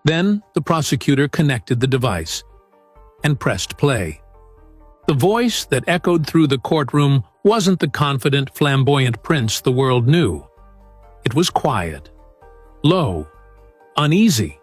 Then the prosecutor connected the device and pressed play. The voice that echoed through the courtroom wasn't the confident, flamboyant prince the world knew. It was quiet, low, uneasy.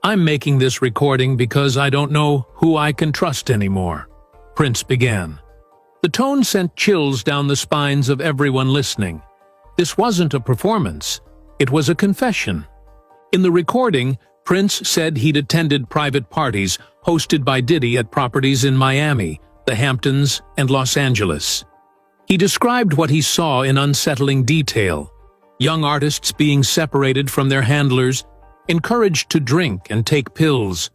"I'm making this recording because I don't know who I can trust anymore," Prince began. The tone sent chills down the spines of everyone listening. This wasn't a performance, it was a confession. In the recording, Prince said he'd attended private parties hosted by Diddy at properties in Miami, the Hamptons, and Los Angeles. He described what he saw in unsettling detail: young artists being separated from their handlers, encouraged to drink and take pills,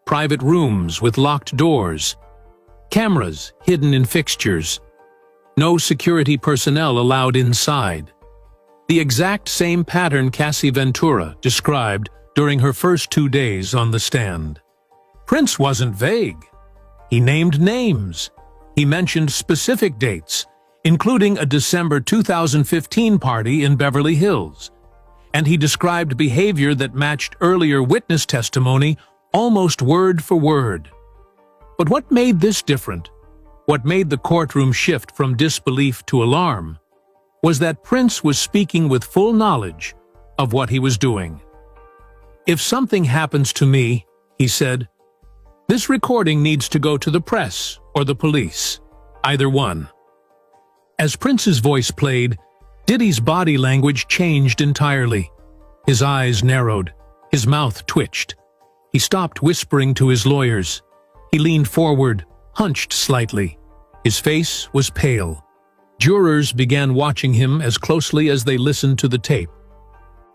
private rooms with locked doors, cameras hidden in fixtures, no security personnel allowed inside. The exact same pattern Cassie Ventura described during her first 2 days on the stand. Prince wasn't vague. He named names. He mentioned specific dates, including a December 2015 party in Beverly Hills. And he described behavior that matched earlier witness testimony almost word for word. But what made this different, what made the courtroom shift from disbelief to alarm, was that Prince was speaking with full knowledge of what he was doing. "If something happens to me," he said, "this recording needs to go to the press or the police, either one." As Prince's voice played, Diddy's body language changed entirely. His eyes narrowed, his mouth twitched. He stopped whispering to his lawyers. He leaned forward, hunched slightly. His face was pale. Jurors began watching him as closely as they listened to the tape.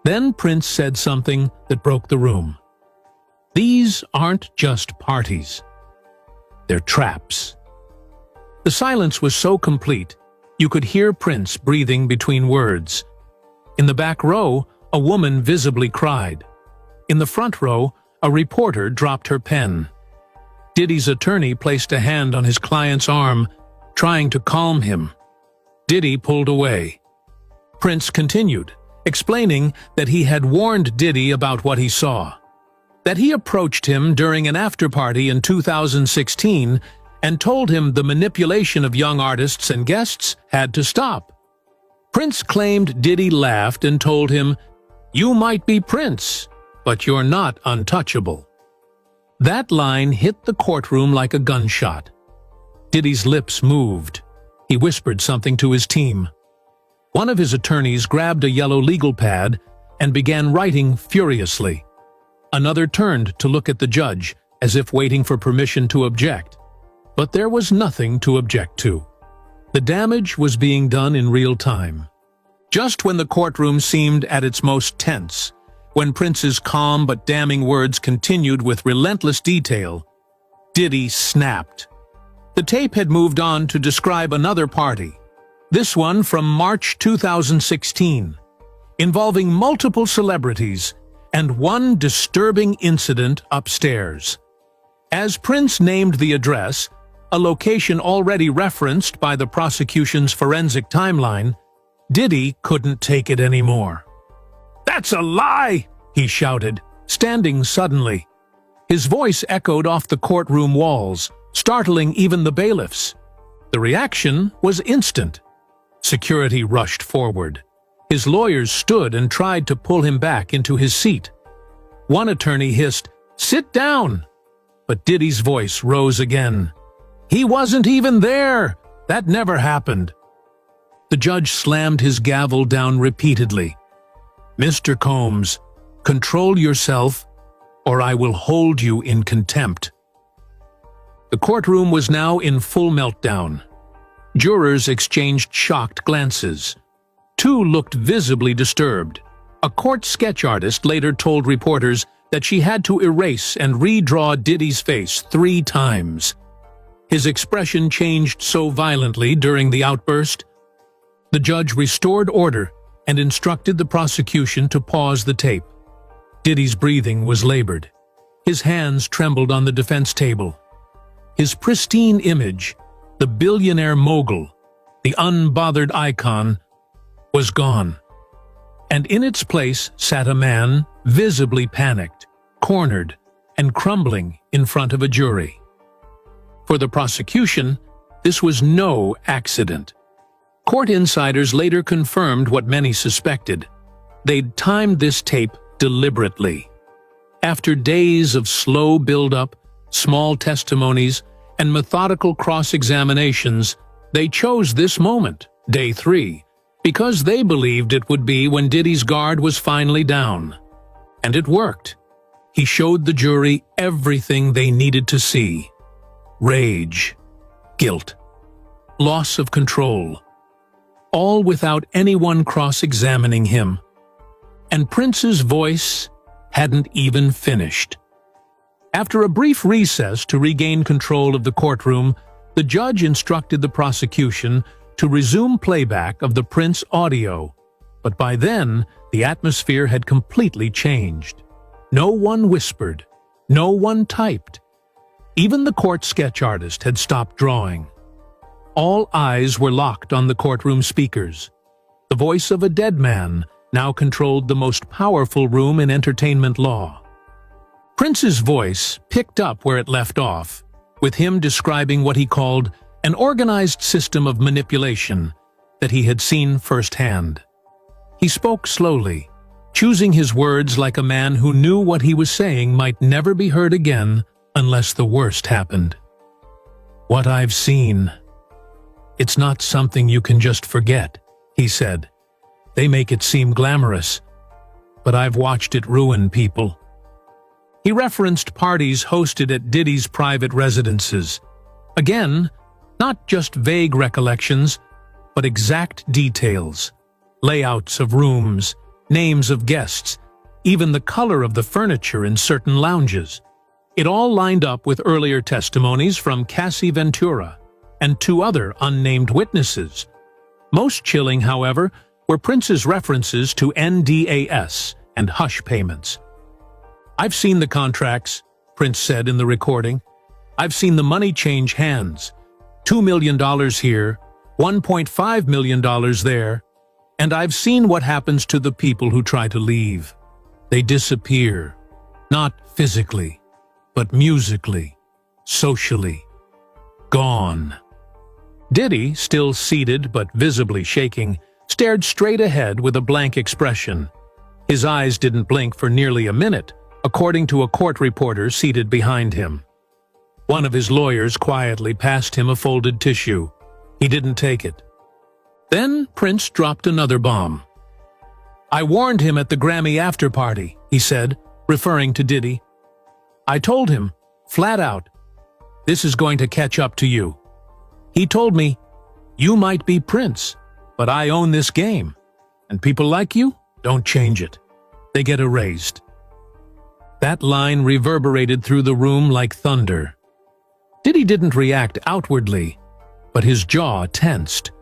Then Prince said something that broke the room. "These aren't just parties. They're traps." The silence was so complete, you could hear Prince breathing between words. In the back row, a woman visibly cried. In the front row, a reporter dropped her pen. Diddy's attorney placed a hand on his client's arm, trying to calm him. Diddy pulled away. Prince continued, explaining that he had warned Diddy about what he saw, that he approached him during an after-party in 2016 and told him the manipulation of young artists and guests had to stop. Prince claimed Diddy laughed and told him, "You might be Prince, but you're not untouchable." That line hit the courtroom like a gunshot. Diddy's lips moved. He whispered something to his team. One of his attorneys grabbed a yellow legal pad and began writing furiously. Another turned to look at the judge, as if waiting for permission to object. But there was nothing to object to. The damage was being done in real time. Just when the courtroom seemed at its most tense, when Prince's calm but damning words continued with relentless detail, Diddy snapped. The tape had moved on to describe another party, this one from March 2016, involving multiple celebrities and one disturbing incident upstairs. As Prince named the address, a location already referenced by the prosecution's forensic timeline, Diddy couldn't take it anymore. "That's a lie!" he shouted, standing suddenly. His voice echoed off the courtroom walls, startling even the bailiffs. The reaction was instant. Security rushed forward. His lawyers stood and tried to pull him back into his seat. One attorney hissed, "Sit down!" But Diddy's voice rose again. "He wasn't even there! That never happened!" The judge slammed his gavel down repeatedly. "Mr. Combs, control yourself, or I will hold you in contempt." The courtroom was now in full meltdown. Jurors exchanged shocked glances. Two looked visibly disturbed. A court sketch artist later told reporters that she had to erase and redraw Diddy's face 3 times. His expression changed so violently during the outburst. The judge restored order and instructed the prosecution to pause the tape. Diddy's breathing was labored. His hands trembled on the defense table. His pristine image, the billionaire mogul, the unbothered icon, was gone. And in its place sat a man, visibly panicked, cornered, and crumbling in front of a jury. For the prosecution, this was no accident. Court insiders later confirmed what many suspected. They'd timed this tape deliberately. After days of slow build-up, small testimonies, and methodical cross-examinations, they chose this moment, day 3, because they believed it would be when Diddy's guard was finally down. And it worked. He showed the jury everything they needed to see. Rage, guilt, loss of control, all without anyone cross-examining him. And Prince's voice hadn't even finished. After a brief recess to regain control of the courtroom, the judge instructed the prosecution to resume playback of the Prince audio. But by then, the atmosphere had completely changed. No one whispered. No one typed. Even the court sketch artist had stopped drawing. All eyes were locked on the courtroom speakers. The voice of a dead man now controlled the most powerful room in entertainment law. Prince's voice picked up where it left off, with him describing what he called an organized system of manipulation that he had seen firsthand. He spoke slowly, choosing his words like a man who knew what he was saying might never be heard again unless the worst happened. "What I've seen, it's not something you can just forget," he said. "They make it seem glamorous, but I've watched it ruin people." He referenced parties hosted at Diddy's private residences. Again, not just vague recollections, but exact details. Layouts of rooms, names of guests, even the color of the furniture in certain lounges. It all lined up with earlier testimonies from Cassie Ventura and 2 other unnamed witnesses. Most chilling, however, were Prince's references to NDAS and hush payments. "I've seen the contracts," Prince said in the recording. "I've seen the money change hands. $2 million here, $1.5 million there, and I've seen what happens to the people who try to leave. They disappear, not physically, but musically, socially. Gone." Diddy, still seated but visibly shaking, stared straight ahead with a blank expression. His eyes didn't blink for nearly a minute, according to a court reporter seated behind him. One of his lawyers quietly passed him a folded tissue. He didn't take it. Then Prince dropped another bomb. "I warned him at the Grammy after-party," he said, referring to Diddy. "I told him, flat out, this is going to catch up to you. He told me, you might be Prince, but I own this game, and people like you don't change it. They get erased." That line reverberated through the room like thunder. Diddy didn't react outwardly, but his jaw tensed.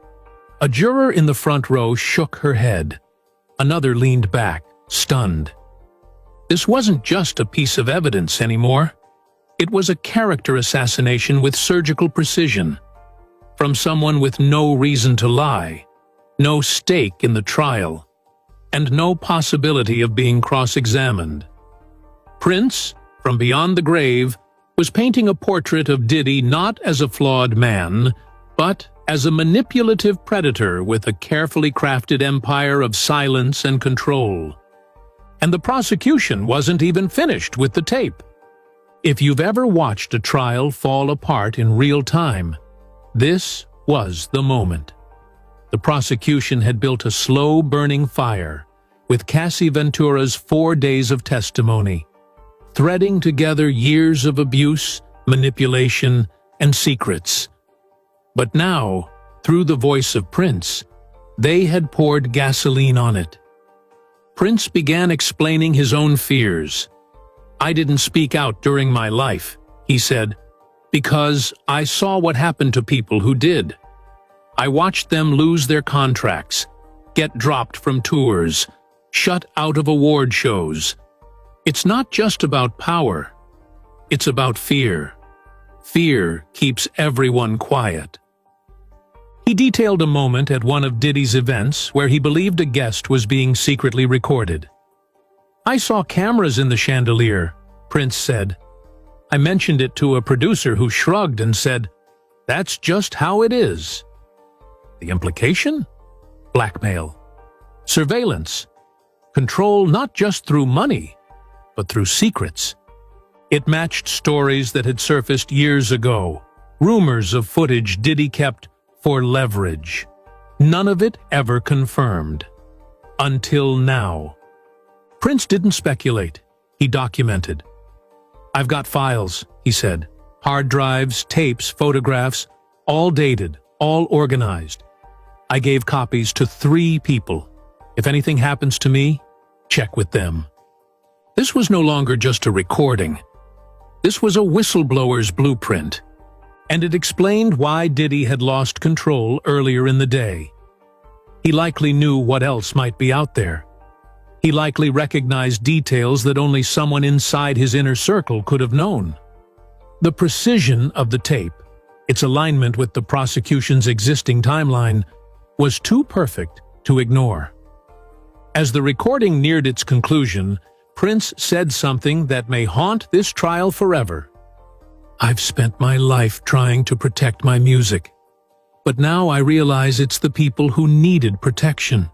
A juror in the front row shook her head. Another leaned back, stunned. This wasn't just a piece of evidence anymore. It was a character assassination with surgical precision. From someone with no reason to lie, no stake in the trial, and no possibility of being cross-examined. Prince, from beyond the grave, was painting a portrait of Diddy not as a flawed man, but as a manipulative predator with a carefully crafted empire of silence and control. And the prosecution wasn't even finished with the tape. If you've ever watched a trial fall apart in real time, this was the moment. The prosecution had built a slow-burning fire with Cassie Ventura's 4 days of testimony, threading together years of abuse, manipulation, and secrets. But now, through the voice of Prince, they had poured gasoline on it. Prince began explaining his own fears. "I didn't speak out during my life," he said, "because I saw what happened to people who did. I watched them lose their contracts, get dropped from tours, shut out of award shows. It's not just about power. It's about fear. Fear keeps everyone quiet." He detailed a moment at one of Diddy's events where he believed a guest was being secretly recorded. "I saw cameras in the chandelier," Prince said. I mentioned it to a producer who shrugged and said, "That's just how it is." The implication? Blackmail. Surveillance. Control not just through money, but through secrets. It matched stories that had surfaced years ago, rumors of footage Diddy kept for leverage. None of it ever confirmed. Until now. Prince didn't speculate. He documented. I've got files, he said. Hard drives, tapes, photographs, all dated, all organized. I gave copies to 3 people. If anything happens to me, check with them. This was no longer just a recording. This was a whistleblower's blueprint, and it explained why Diddy had lost control earlier in the day. He likely knew what else might be out there. He likely recognized details that only someone inside his inner circle could have known. The precision of the tape, its alignment with the prosecution's existing timeline, was too perfect to ignore. As the recording neared its conclusion, Prince said something that may haunt this trial forever. I've spent my life trying to protect my music, but now I realize it's the people who needed protection.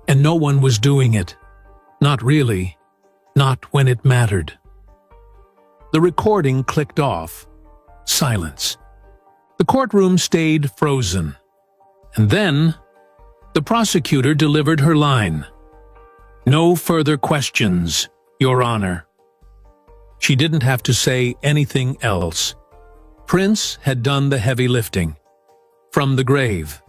And no one was doing it. Not really. Not when it mattered. The recording clicked off. Silence. The courtroom stayed frozen. And then, the prosecutor delivered her line. No further questions, Your Honor. She didn't have to say anything else. Prince had done the heavy lifting. From the grave.